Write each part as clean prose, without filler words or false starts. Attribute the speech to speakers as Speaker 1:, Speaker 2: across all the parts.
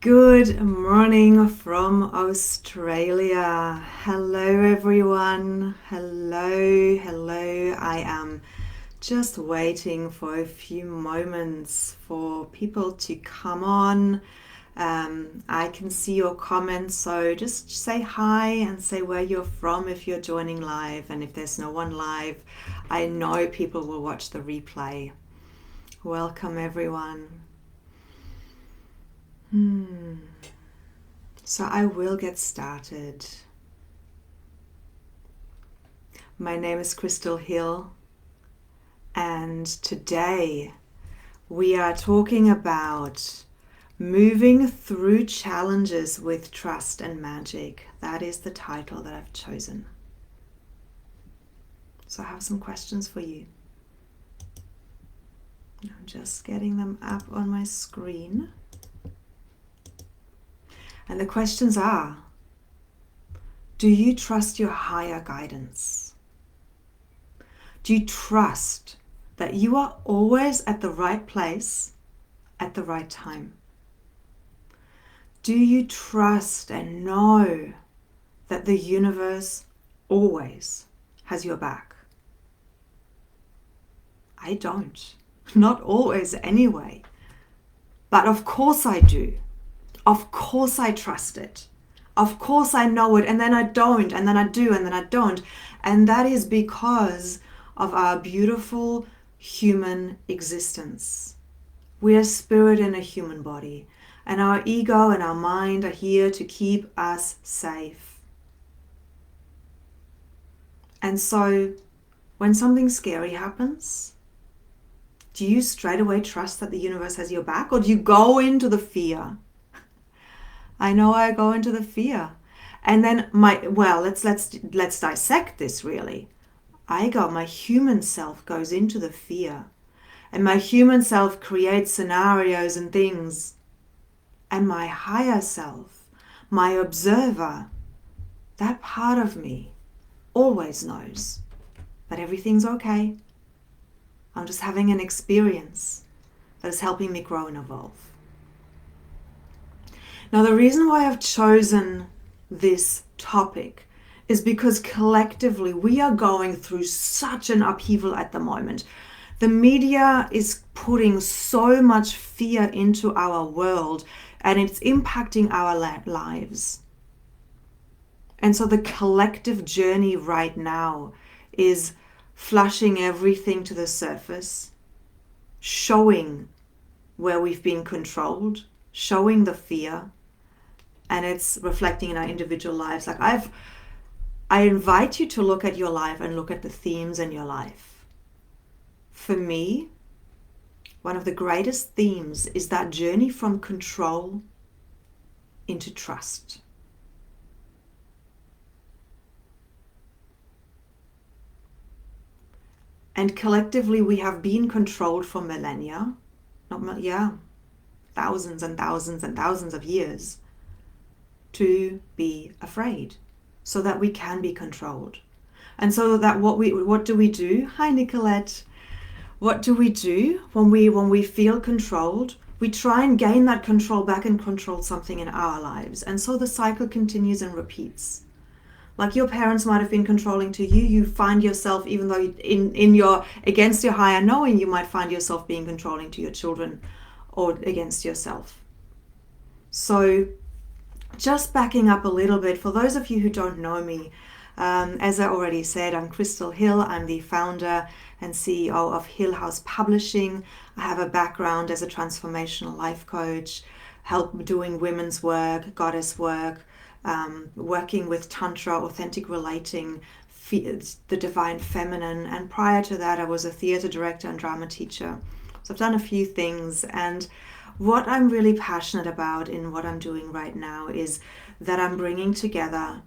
Speaker 1: Good morning from Australia. Hello everyone. Hello. I am just waiting for a few moments for people to come on. I can see your comments, so just say hi and say where you're from if you're joining live. And if there's no one live, I know people will watch the replay. Welcome everyone. So I will get started. My name is Krystal Hille, and today we are talking about moving through challenges with trust and magic. That is the title that I've chosen. So I have some questions for you. I'm just getting them up on my screen. And the questions are, do you trust your higher guidance? Do you trust that you are always at the right place at the right time? Do you trust and know that the universe always has your back? I don't. Not always anyway. But of course I do. Of course I trust it. Of course I know it, and then I don't, and then I do, and then I don't. And that is because of our beautiful human existence. We are spirit in a human body, and our ego and our mind are here to keep us safe. And so when something scary happens, do you straight away trust that the universe has your back, or do you go into the fear? I know I go into the fear. And then let's dissect this really. My human self goes into the fear. And my human self creates scenarios and things. And my higher self, my observer, that part of me always knows that everything's okay. I'm just having an experience that is helping me grow and evolve. Now, the reason why I've chosen this topic is because collectively we are going through such an upheaval at the moment. The media is putting so much fear into our world, and it's impacting our lives. And so the collective journey right now is flushing everything to the surface, showing where we've been controlled, showing the fear, and it's reflecting in our individual lives. I invite you to look at your life and look at the themes in your life. For me, one of the greatest themes is that journey from control into trust. And collectively we have been controlled for millennia, thousands and thousands and thousands of years, to be afraid so that we can be controlled. And so that what do we do? Hi Nicolette. What do we do when we feel controlled? We try and gain that control back and control something in our lives. And so the cycle continues and repeats. Like your parents might have been controlling to you, you find yourself, even though against your higher knowing, you might find yourself being controlling to your children or against yourself. So just backing up a little bit, for those of you who don't know me, as I already said, I'm Krystal Hille. I'm the founder and CEO of Hill House Publishing. I have a background as a transformational life coach, help doing women's work, goddess work, working with Tantra, authentic relating, the divine feminine. And prior to that, I was a theater director and drama teacher. So I've done a few things, and what I'm really passionate about in what I'm doing right now is that I'm bringing together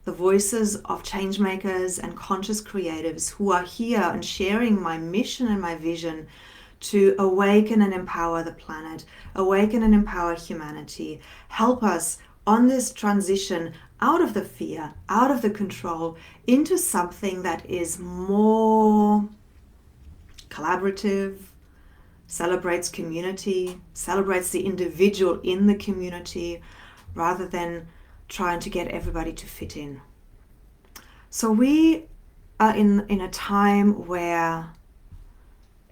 Speaker 1: the voices of change makers and conscious creatives who are here and sharing my mission and my vision to awaken and empower the planet, awaken and empower humanity, help us on this transition out of the fear, out of the control, into something that is more collaborative, celebrates community, celebrates the individual in the community, rather than trying to get everybody to fit in. So we are in a time where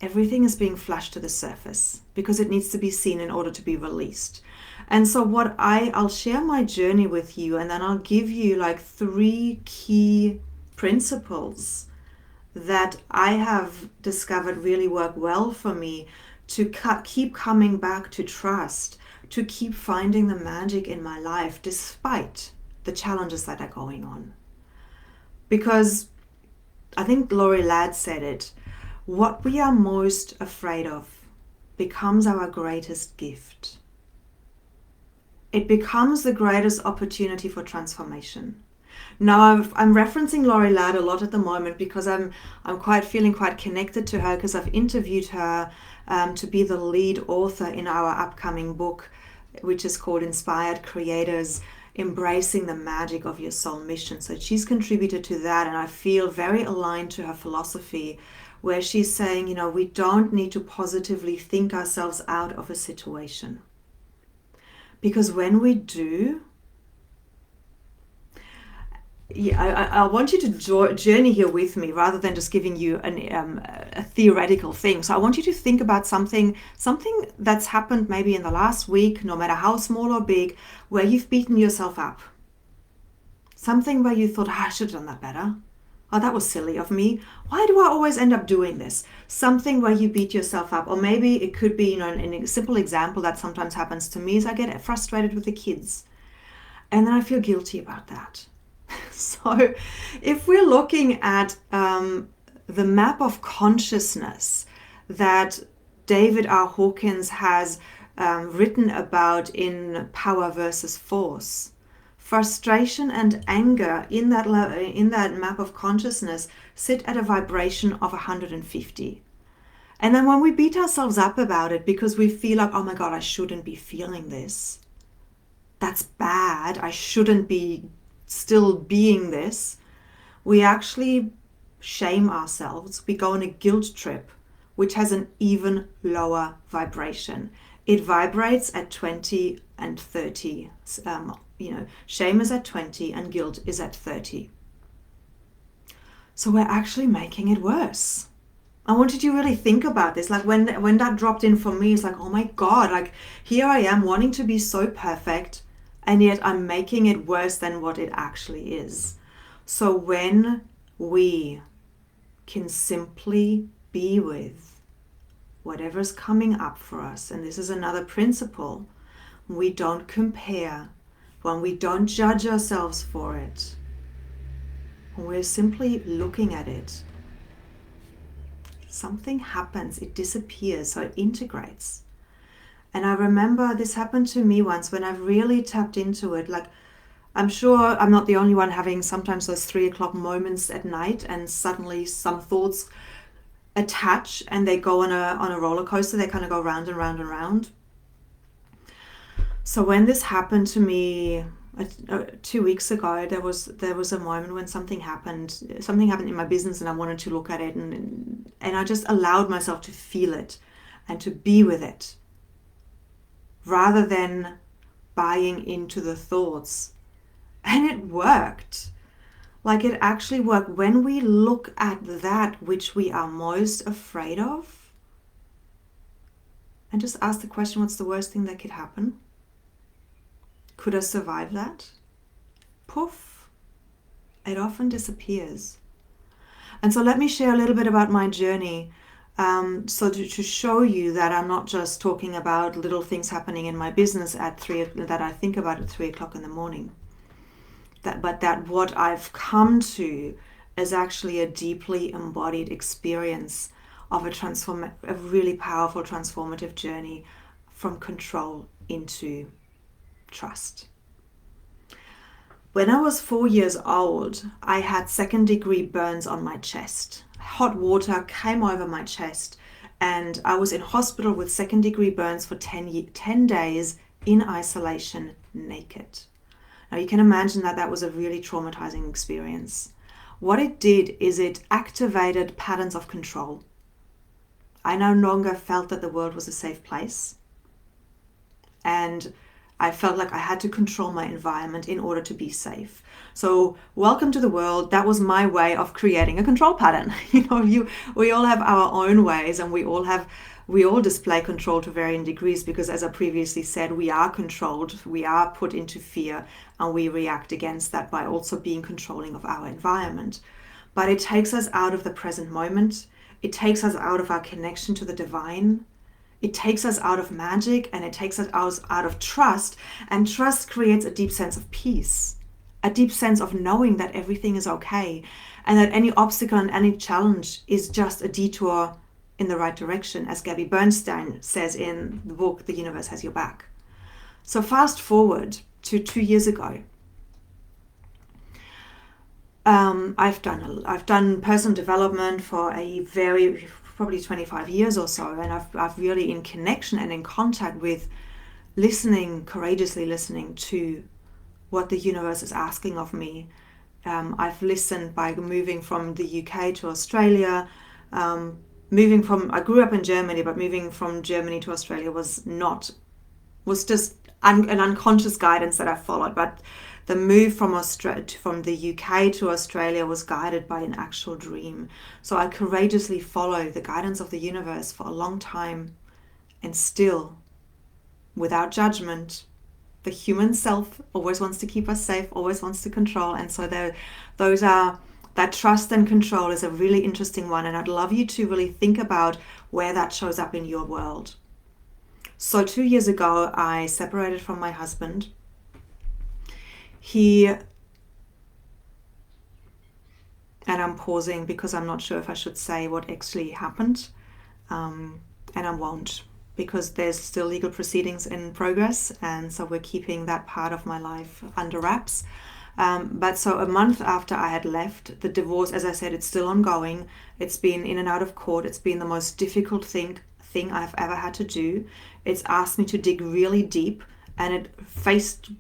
Speaker 1: everything is being flashed to the surface because it needs to be seen in order to be released. And so I'll share my journey with you, and then I'll give you like 3 key principles that I have discovered really work well for me to keep coming back to trust, to keep finding the magic in my life despite the challenges that are going on. Because I think Lori Ladd said it, what we are most afraid of becomes our greatest gift. It becomes the greatest opportunity for transformation. Now I'm referencing Lori Ladd a lot at the moment because I'm feeling quite connected to her, because I've interviewed her to be the lead author in our upcoming book, which is called Inspired Creators: Embracing the Magic of Your Soul Mission. So she's contributed to that, and I feel very aligned to her philosophy, where she's saying, we don't need to positively think ourselves out of a situation. Because when we do, I want you to journey here with me rather than just giving you a theoretical thing. So I want you to think about something that's happened maybe in the last week, no matter how small or big, where you've beaten yourself up. Something where you thought, I should have done that better. Oh, that was silly of me. Why do I always end up doing this? Something where you beat yourself up. Or maybe it could be, a simple example that sometimes happens to me is I get frustrated with the kids. And then I feel guilty about that. So if we're looking at the map of consciousness that David R. Hawkins has written about in Power versus Force, frustration and anger in that map of consciousness sit at a vibration of 150. And then when we beat ourselves up about it because we feel like, oh my God, I shouldn't be feeling this. That's bad. I shouldn't be still being this. We actually shame ourselves. We go on a guilt trip, which has an even lower vibration. It vibrates at 20 and 30. Shame is at 20 and guilt is at 30. So we're actually making it worse. I wanted you to really think about this. Like when that dropped in for me, it's like, oh my God, like here I am wanting to be so perfect, and yet I'm making it worse than what it actually is. So when we can simply be with whatever's coming up for us, and this is another principle, we don't compare, when we don't judge ourselves for it, when we're simply looking at it, something happens, it disappears, so it integrates. And I remember this happened to me once when I really tapped into it. Like, I'm sure I'm not the only one having sometimes those 3:00 moments at night, and suddenly some thoughts attach and they go on a roller coaster. They kind of go round and round and round. So when this happened to me 2 weeks ago, there was a moment when something happened in my business, and I wanted to look at it, and I just allowed myself to feel it and to be with it, rather than buying into the thoughts. And it worked. Like, it actually worked. When we look at that which we are most afraid of, and just ask the question, what's the worst thing that could happen? Could I survive that? Poof, it often disappears. And so let me share a little bit about my journey. So to show you that I'm not just talking about little things happening in my business that I think about at 3:00 in the morning. But that what I've come to is actually a deeply embodied experience of a really powerful transformative journey from control into trust. When I was 4 years old, I had 2nd-degree burns on my chest. Hot water came over my chest, and I was in hospital with 2nd-degree burns for 10 days in isolation, naked. Now you can imagine that was a really traumatizing experience. What it did is it activated patterns of control. I no longer felt that the world was a safe place. And I felt like I had to control my environment in order to be safe. So welcome to the world. That was my way of creating a control pattern. We all have our own ways, and we all display control to varying degrees, because as I previously said, we are controlled, we are put into fear, and we react against that by also being controlling of our environment. But it takes us out of the present moment. It takes us out of our connection to the divine. It takes us out of magic, and it takes us out of trust. And trust creates a deep sense of peace, a deep sense of knowing that everything is okay, and that any obstacle and any challenge is just a detour in the right direction, as Gabby Bernstein says in the book, The Universe Has Your Back. So fast forward to 2 years ago. I've done personal development for probably 25 years or so, and I've really in connection and in contact with courageously listening to what the universe is asking of me. I've listened by moving from the UK to Australia. I grew up in Germany, but moving from Germany to Australia was just an unconscious guidance that I followed. But the move from the UK to Australia was guided by an actual dream. So I courageously followed the guidance of the universe for a long time, and still, without judgment, the human self always wants to keep us safe, always wants to control. And so that trust and control is a really interesting one. And I'd love you to really think about where that shows up in your world. So 2 years ago, I separated from my husband. And I'm pausing because I'm not sure if I should say what actually happened. And I won't, because there's still legal proceedings in progress. And so we're keeping that part of my life under wraps. But so a month after I had left, the divorce, as I said, it's still ongoing. It's been in and out of court. It's been the most difficult thing I've ever had to do. It's asked me to dig really deep, and it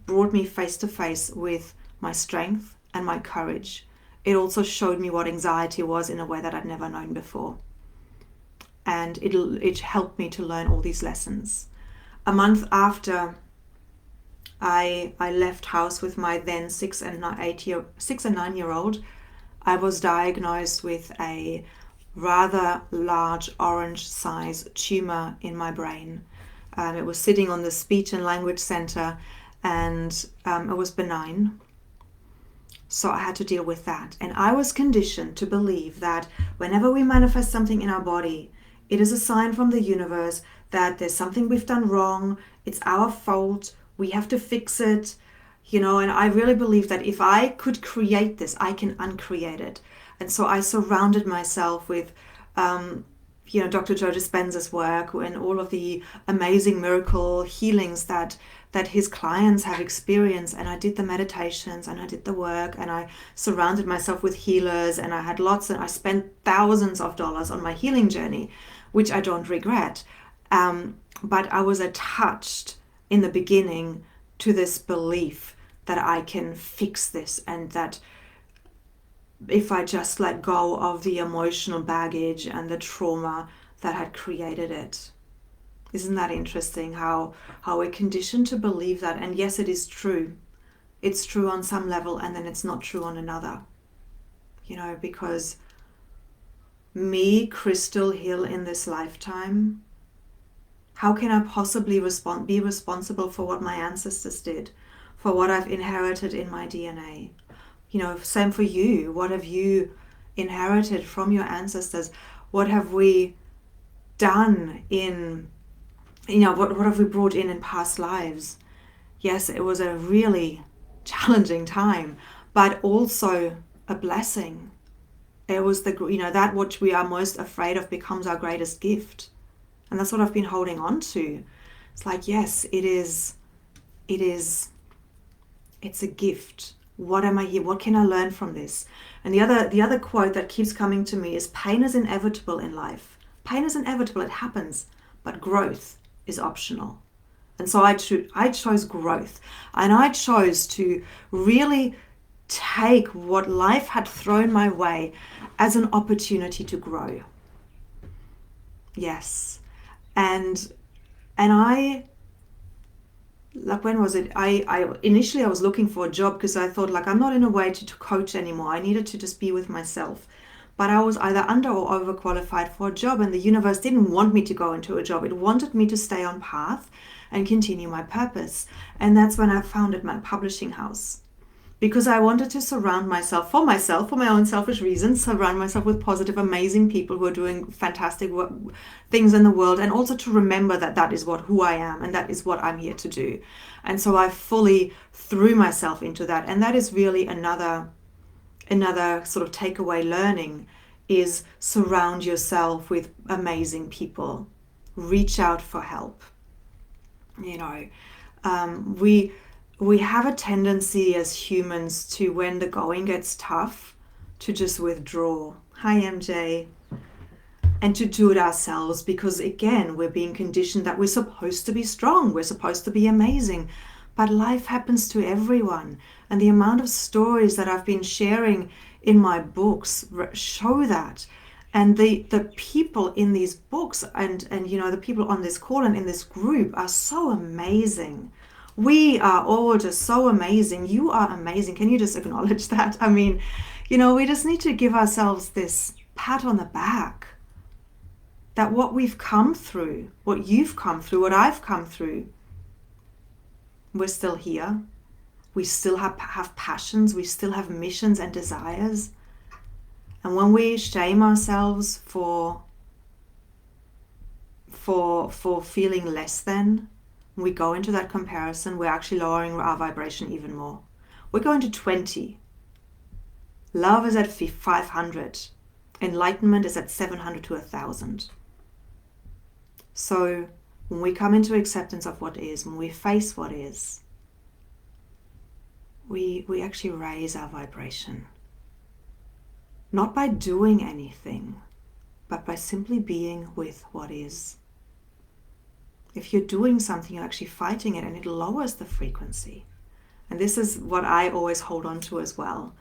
Speaker 1: brought me face to face with my strength and my courage. It also showed me what anxiety was in a way that I'd never known before. And it helped me to learn all these lessons. A month after I left house with my then 6 and 9-year-old, I was diagnosed with a rather large orange size tumor in my brain. It was sitting on the speech and language center, and it was benign. So I had to deal with that. And I was conditioned to believe that whenever we manifest something in our body, it is a sign from the universe that there's something we've done wrong. It's our fault. We have to fix it. And I really believe that if I could create this, I can uncreate it. And so I surrounded myself with, Dr. Joe Dispenza's work and all of the amazing miracle healings that his clients have experienced. And I did the meditations, and I did the work, and I surrounded myself with healers, and I spent thousands of dollars on my healing journey, which I don't regret. But I was attached in the beginning to this belief that I can fix this, and that if I just let go of the emotional baggage and the trauma that had created it. Isn't that interesting how we're conditioned to believe that? And yes, it is true. It's true on some level, and then it's not true on another. Because me, Krystal Hille, in this lifetime, how can I possibly be responsible for what my ancestors did, for what I've inherited in my DNA? Same for you. What have you inherited from your ancestors? What have we done what have we brought in past lives? Yes, it was a really challenging time, but also a blessing. It was that which we are most afraid of becomes our greatest gift. And that's what I've been holding on to. It's like, yes, it's a gift. What am I here? What can I learn from this? And the other quote that keeps coming to me is, pain is inevitable in life. Pain is inevitable, it happens, but growth is optional. And so I chose growth, and I chose to really take what life had thrown my way as an opportunity to grow. Yes. And I, like, when was it? I initially I was looking for a job because I thought, like, I'm not in a way to coach anymore. I needed to just be with myself. But I was either under or overqualified for a job, and the universe didn't want me to go into a job. It wanted me to stay on path and continue my purpose. And that's when I founded my publishing house. Because I wanted to surround myself, for my own selfish reasons, surround myself with positive, amazing people who are doing fantastic things in the world, and also to remember that that is who I am and that is what I'm here to do. And so I fully threw myself into that. And that is really another sort of takeaway learning, is surround yourself with amazing people. Reach out for help. You know, we have a tendency as humans to, when the going gets tough, to just withdraw. Hi, MJ. And to do it ourselves, because again, we're being conditioned that we're supposed to be strong, we're supposed to be amazing. But life happens to everyone. And the amount of stories that I've been sharing in my books show that. And the people in these books and you know, the people on this call and in this group are so amazing. We are all just so amazing. You are amazing. Can you just acknowledge that? I mean, you know, we just need to give ourselves this pat on the back. That what we've come through, what you've come through, what I've come through, we're still here. We still have passions. We still have missions and desires. And when we shame ourselves for feeling less than, we go into that comparison, we're actually lowering our vibration even more. We're going to 20. Love is at 500. Enlightenment is at 700 to 1,000. So when we come into acceptance of what is, when we face what is, we actually raise our vibration. Not by doing anything, but by simply being with what is. If you're doing something, you're actually fighting it, and it lowers the frequency. And this is what I always hold on to as well.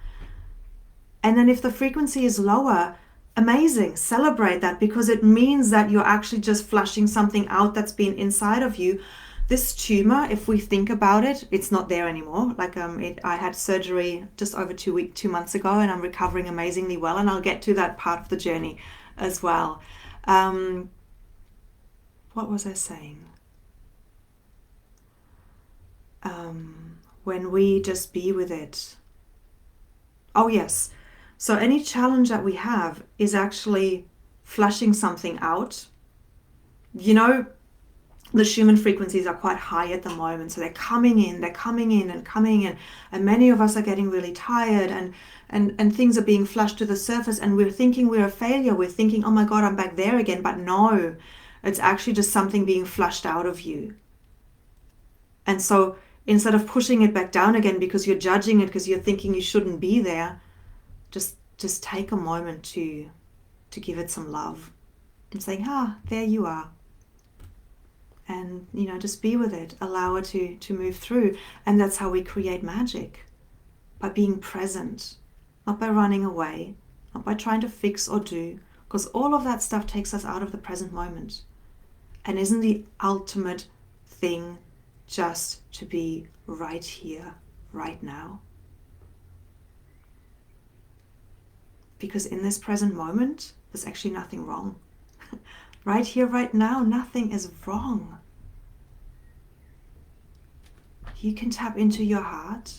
Speaker 1: And then if the frequency is lower, amazing, celebrate that, because it means that you're actually just flushing something out that's been inside of you. This tumor, if we think about it, it's not there anymore. Like I had surgery just over 2 months ago, and I'm recovering amazingly well, and I'll get to that part of the journey as well. What was I saying? When we just be with it. Oh yes. So any challenge that we have is actually flushing something out. You know, the Schumann frequencies are quite high at the moment. So they're coming in. And many of us are getting really tired, and things are being flushed to the surface, and we're thinking we're a failure. We're thinking, oh my God, I'm back there again. But no, it's actually just something being flushed out of you. And so instead of pushing it back down again because you're judging it, because you're thinking you shouldn't be there, just take a moment to give it some love and saying, there you are. And, you know, just be with it, allow it to move through. And that's how we create magic, by being present, not by running away, not by trying to fix or do, because all of that stuff takes us out of the present moment. And isn't the ultimate thing just to be right here, right now? Because in this present moment, there's actually nothing wrong. Right here, right now, nothing is wrong. You can tap into your heart.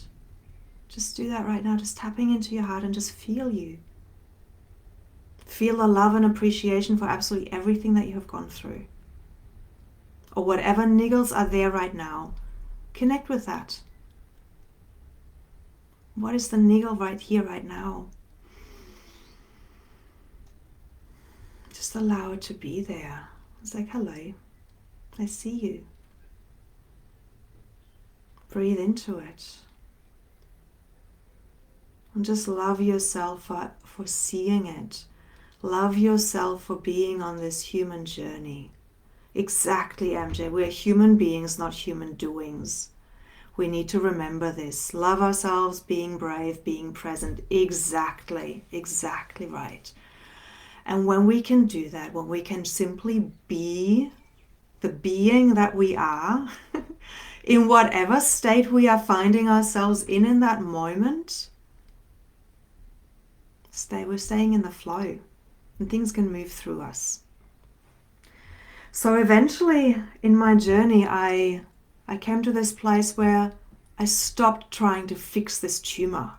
Speaker 1: Just do that right now, just tapping into your heart, and just feel you. Feel the love and appreciation for absolutely everything that you have gone through. Or whatever niggles are there right now, connect with that. What is the niggle right here, right now? Just allow it to be there. It's like, hello, I see you. Breathe into it. And just love yourself for seeing it. Love yourself for being on this human journey. Exactly, MJ. We're human beings, not human doings. We need to remember this. Love ourselves, being brave, being present. Exactly right. And when we can do that, when we can simply be the being that we are, in whatever state we are finding ourselves in that moment, we're staying in the flow, and things can move through us. So eventually in my journey, I came to this place where I stopped trying to fix this tumor.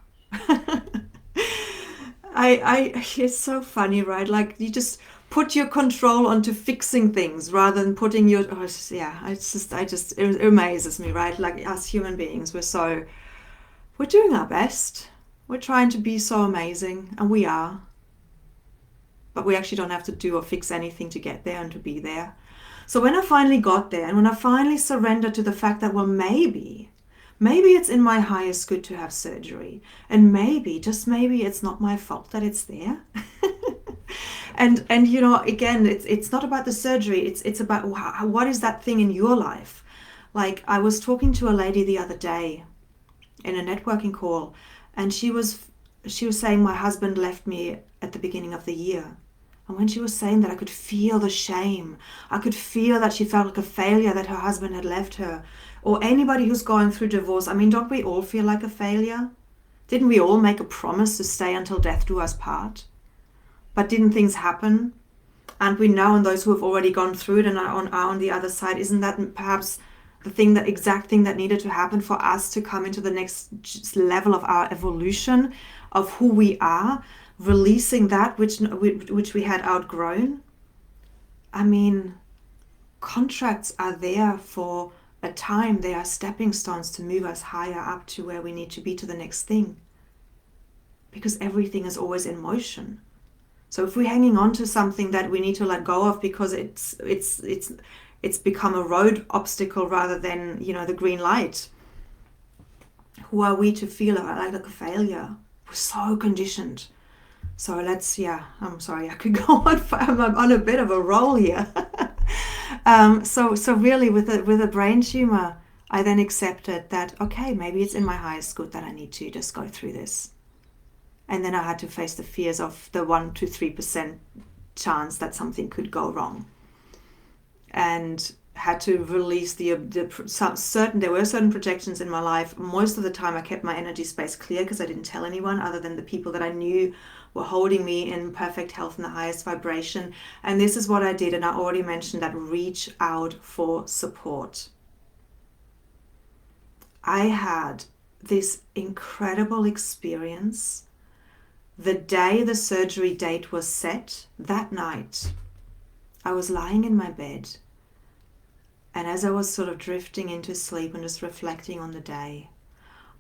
Speaker 1: It's so funny, right? Like, you just put your control onto fixing things rather than putting your, it amazes me, right? Like, us human beings, we're doing our best. We're trying to be so amazing, and we are. But we actually don't have to do or fix anything to get there and to be there. So when I finally got there, and when I finally surrendered to the fact that, well, maybe it's in my highest good to have surgery, and maybe, just maybe, it's not my fault that it's there. and again, it's not about the surgery. It's about what is that thing in your life. Like, I was talking to a lady the other day in a networking call, and she was saying, my husband left me at the beginning of the year. And when she was saying that, I could feel the shame. I could feel that she felt like a failure that her husband had left her. Or anybody who's going through divorce. I mean, don't we all feel like a failure? Didn't we all make a promise to stay until death do us part? But didn't things happen? And we know, and those who have already gone through it and are on the other side, isn't that perhaps the exact thing that needed to happen for us to come into the next level of our evolution, of who we are, releasing that which we had outgrown? I mean, contracts are there for a time. They are stepping stones to move us higher up to where we need to be, to the next thing, because everything is always in motion. So if we're hanging on to something that we need to let go of because it's become a road obstacle rather than, the green light, who are we to feel like a failure? We're so conditioned. So I'm sorry, I could go on. I'm on a bit of a roll here. So really, with a brain tumor, I then accepted that, okay, maybe it's in my highest good that I need to just go through this. And then I had to face the fears of the 1 to 3% chance that something could go wrong, and had to release there were certain projections in my life. Most of the time I kept my energy space clear because I didn't tell anyone other than the people that I knew were holding me in perfect health and the highest vibration. And this is what I did, and I already mentioned that: reach out for support. I had this incredible experience. The day the surgery date was set, that night, I was lying in my bed, and as I was sort of drifting into sleep and just reflecting on the day,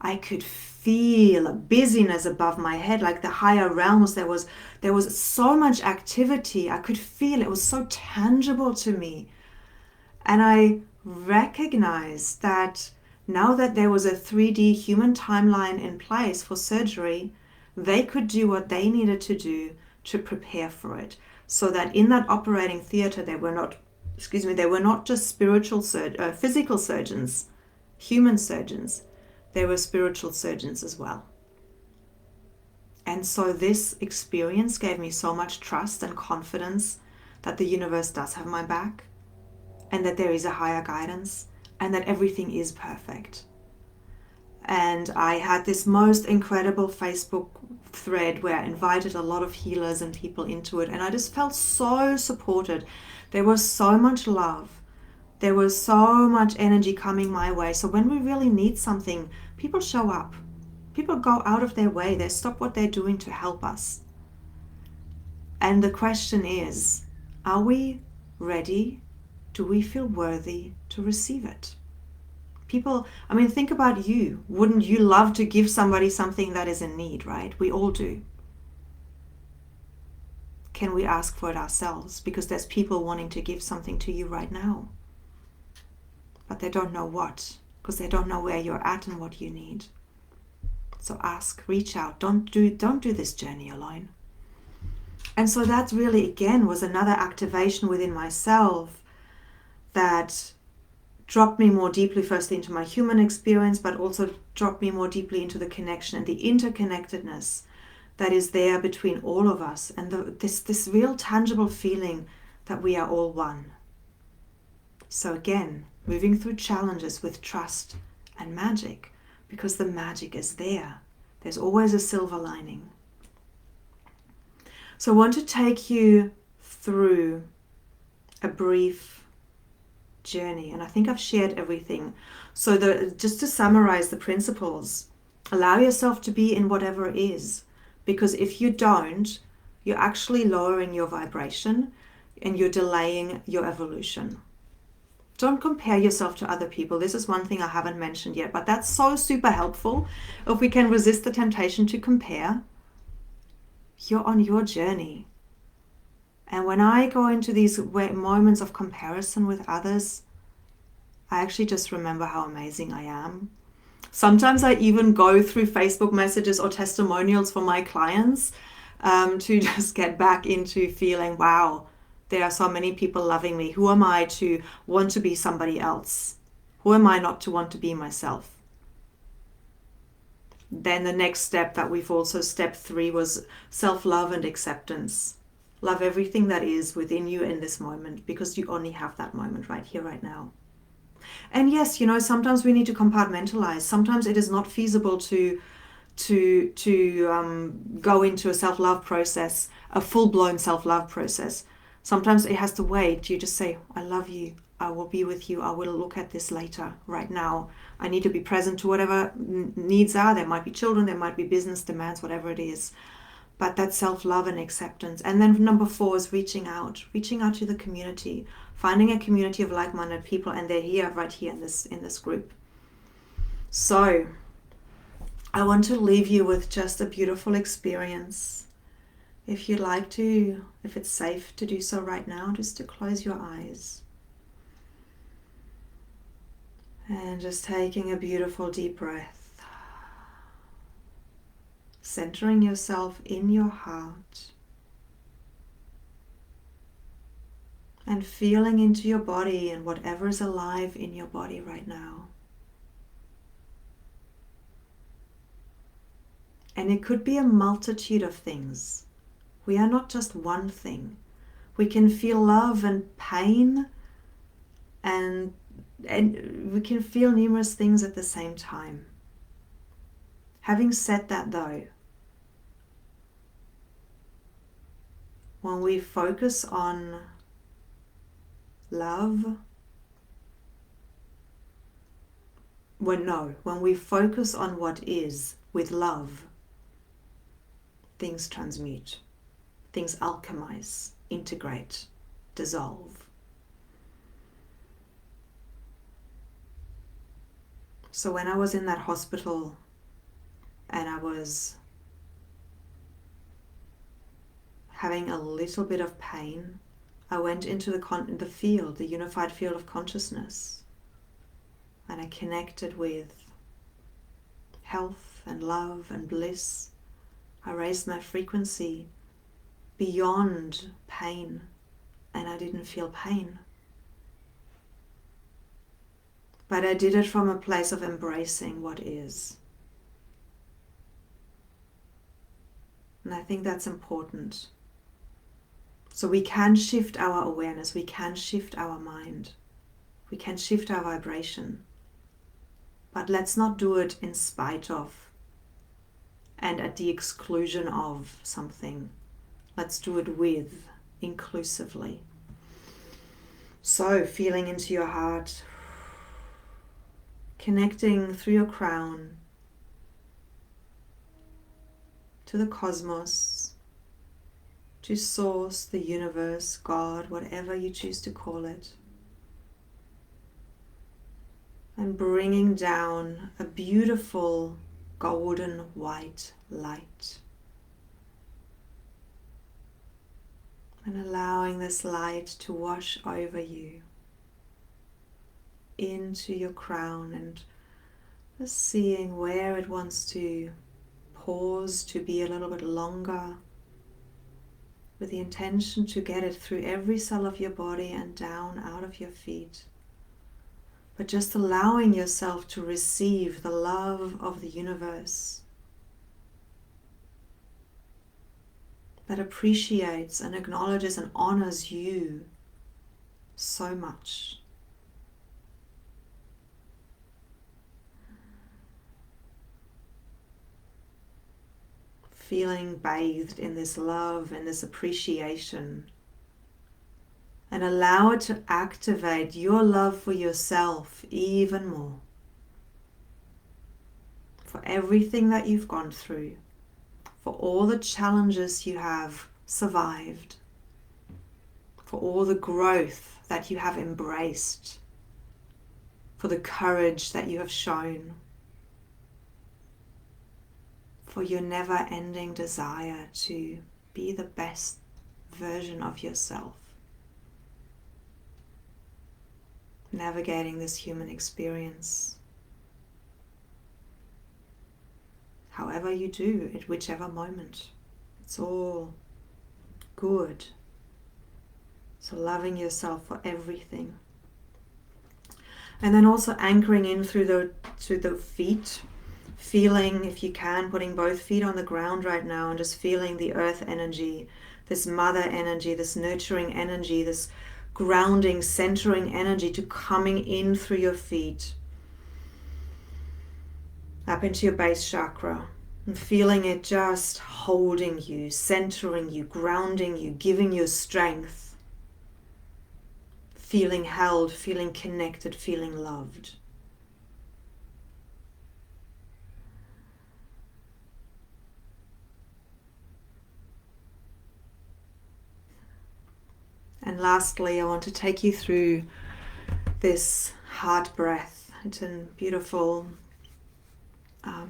Speaker 1: I could feel a busyness above my head, like the higher realms. There was so much activity. I could feel it was so tangible to me. And I recognized that now that there was a 3D human timeline in place for surgery, they could do what they needed to do to prepare for it. So that in that operating theater, they were not just physical surgeons, human surgeons. They were spiritual surgeons as well. And so this experience gave me so much trust and confidence that the universe does have my back, and that there is a higher guidance, and that everything is perfect. And I had this most incredible Facebook thread where I invited a lot of healers and people into it, and I just felt so supported. There was so much love. There was so much energy coming my way. So when we really need something, people show up. People go out of their way. They stop what they're doing to help us. And the question is, are we ready? Do we feel worthy to receive it? People, think about you. Wouldn't you love to give somebody something that is in need, right? We all do. Can we ask for it ourselves? Because there's people wanting to give something to you right now, but they don't know what, because they don't know where you're at and what you need. So ask, reach out. Don't do this journey alone. And so that really, again, was another activation within myself that dropped me more deeply, firstly into my human experience, but also dropped me more deeply into the connection and the interconnectedness that is there between all of us, and this real tangible feeling that we are all one. So again, moving through challenges with trust and magic, because the magic is there. There's always a silver lining. So I want to take you through a brief journey, and I think I've shared everything. So just to summarize the principles, allow yourself to be in whatever is, because if you don't, you're actually lowering your vibration and you're delaying your evolution. Don't compare yourself to other people. This is one thing I haven't mentioned yet, but that's so super helpful. If we can resist the temptation to compare, you're on your journey. And when I go into these moments of comparison with others, I actually just remember how amazing I am. Sometimes I even go through Facebook messages or testimonials for my clients to just get back into feeling, wow, there are so many people loving me. Who am I to want to be somebody else? Who am I not to want to be myself? Then the next step that we've also, step 3, was self-love and acceptance. Love everything that is within you in this moment, because you only have that moment right here, right now. And yes, sometimes we need to compartmentalize. Sometimes it is not feasible to go into a self-love process, a full-blown self-love process. Sometimes it has to wait. You just say, I love you. I will be with you. I will look at this later. Right now, I need to be present to whatever needs are. There might be children, there might be business demands, whatever it is. But that's self-love and acceptance. And then number 4 is reaching out to the community, finding a community of like-minded people, and they're here, right here in this group. So I want to leave you with just a beautiful experience. If you'd like to, if it's safe to do so right now, just to close your eyes. And just taking a beautiful deep breath. Centering yourself in your heart. And feeling into your body and whatever is alive in your body right now. And it could be a multitude of things. We are not just one thing. We can feel love and pain, and we can feel numerous things at the same time. Having said that though, when we focus on love, when we focus on what is with love, things transmute, things alchemize, integrate, dissolve. So when I was in that hospital and I was having a little bit of pain, I went into the unified field of consciousness, and I connected with health and love and bliss. I raised my frequency beyond pain, and I didn't feel pain. But I did it from a place of embracing what is. And I think that's important. So we can shift our awareness, we can shift our mind, we can shift our vibration. But let's not do it in spite of and at the exclusion of something. Let's do it with, inclusively. So feeling into your heart, connecting through your crown to the cosmos, to source, the universe, God, whatever you choose to call it. And bringing down a beautiful golden white light. And allowing this light to wash over you into your crown, and just seeing where it wants to pause to be a little bit longer, with the intention to get it through every cell of your body and down out of your feet. But just allowing yourself to receive the love of the universe. that appreciates and acknowledges and honors you so much. Feeling bathed in this love and this appreciation. And allow it to activate your love for yourself even more. For everything that you've gone through. For all the challenges you have survived. For all the growth that you have embraced. For the courage that you have shown. For your never-ending desire to be the best version of yourself. Navigating this human experience. However you do, at whichever moment. It's all good. So loving yourself for everything. And then also anchoring in through the feet. Feeling, if you can, putting both feet on the ground right now and just feeling the earth energy, this mother energy, this nurturing energy, this grounding, centering energy to coming in through your feet. Up into your base chakra. And feeling it just holding you, centering you, grounding you, giving you strength. Feeling held, feeling connected, feeling loved. And lastly, I want to take you through this heart breath. It's a beautiful, I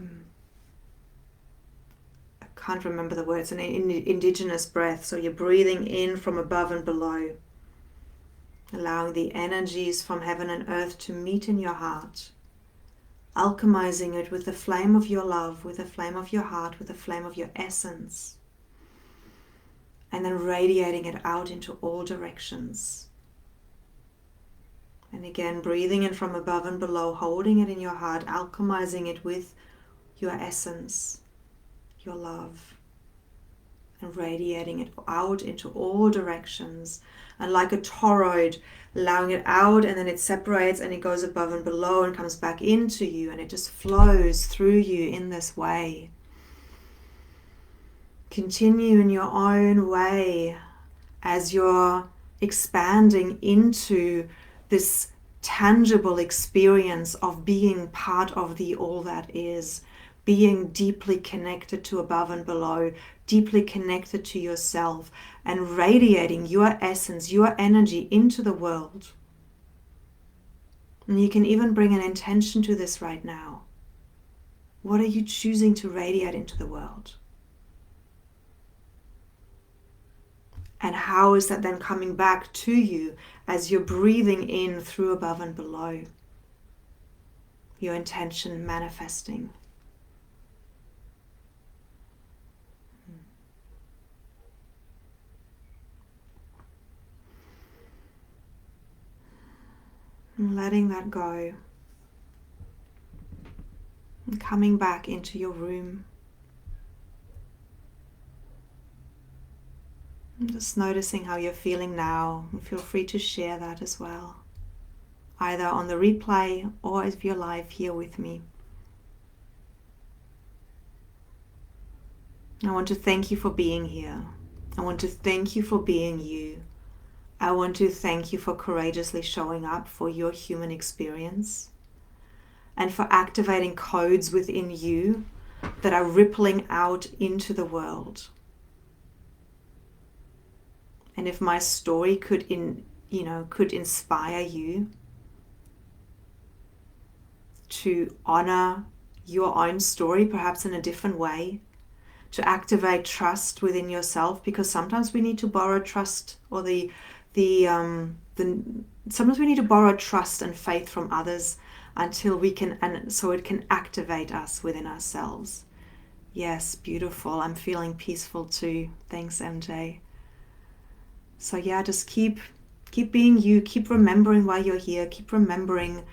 Speaker 1: can't remember the words, an indigenous breath. So you're breathing in from above and below, allowing the energies from heaven and earth to meet in your heart, alchemizing it with the flame of your love, with the flame of your heart, with the flame of your essence. And then radiating it out into all directions. And again, breathing in from above and below, holding it in your heart, alchemizing it with your essence, your love, and radiating it out into all directions. And like a toroid, allowing it out, and then it separates and it goes above and below and comes back into you, and it just flows through you in this way. Continue in your own way as you're expanding into this tangible experience of being part of the all that is, being deeply connected to above and below, deeply connected to yourself, and radiating your essence, your energy into the world. And you can even bring an intention to this right now. What are you choosing to radiate into the world? And how is that then coming back to you as you're breathing in through above and below? Your intention manifesting. And letting that go. And coming back into your room. And just noticing how you're feeling now, and feel free to share that as well, either on the replay or if you're live here with me. I want to thank you for being here. I want to thank you for being you. I want to thank you for courageously showing up for your human experience and for activating codes within you that are rippling out into the world. And if my story could inspire you to honor your own story, perhaps in a different way, to activate trust within yourself, because sometimes we need to borrow trust, or sometimes we need to borrow trust and faith from others until we can, and so it can activate us within ourselves. Yes, beautiful. I'm feeling peaceful too. Thanks, MJ. So yeah, just keep being you, keep remembering why you're here, keep remembering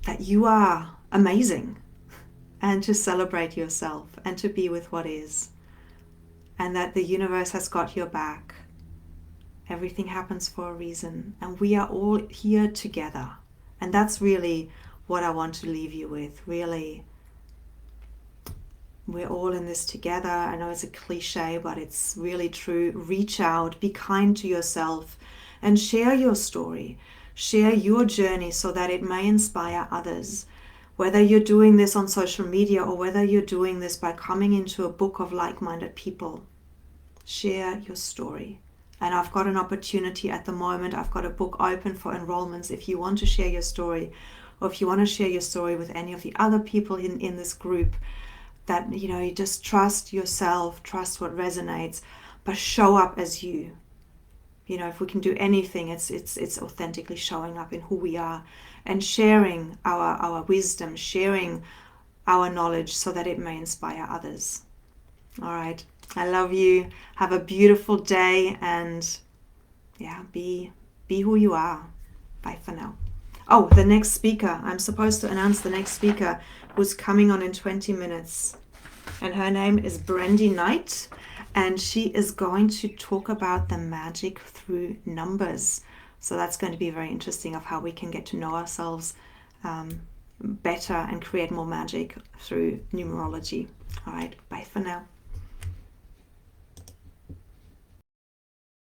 Speaker 1: that you are amazing, and to celebrate yourself and to be with what is. and that the universe has got your back. Everything happens for a reason, and we are all here together. And that's really what I want to leave you with. Really, we're all in this together. I know it's a cliche, but it's really true. Reach out, be kind to yourself, and share your story. Share your journey so that it may inspire others. Whether you're doing this on social media or whether you're doing this by coming into a book of like-minded people, share your story. And I've got an opportunity at the moment. I've got a book open for enrollments. If you want to share your story, or if you want to share your story with any of the other people in this group, that, you know, you just trust yourself, trust what resonates, but show up as you. You know, if we can do anything, it's authentically showing up in who we are and sharing our wisdom, sharing our knowledge so that it may inspire others. All right. I love you. Have a beautiful day, and yeah, be who you are. Bye for now. Oh, the next speaker. I'm supposed to announce the next speaker who's coming on in 20 minutes. And her name is Brandy Knight, and she is going to talk about the magic through numbers. So that's going to be very interesting, of how we can get to know ourselves better and create more magic through numerology. All right, bye for now.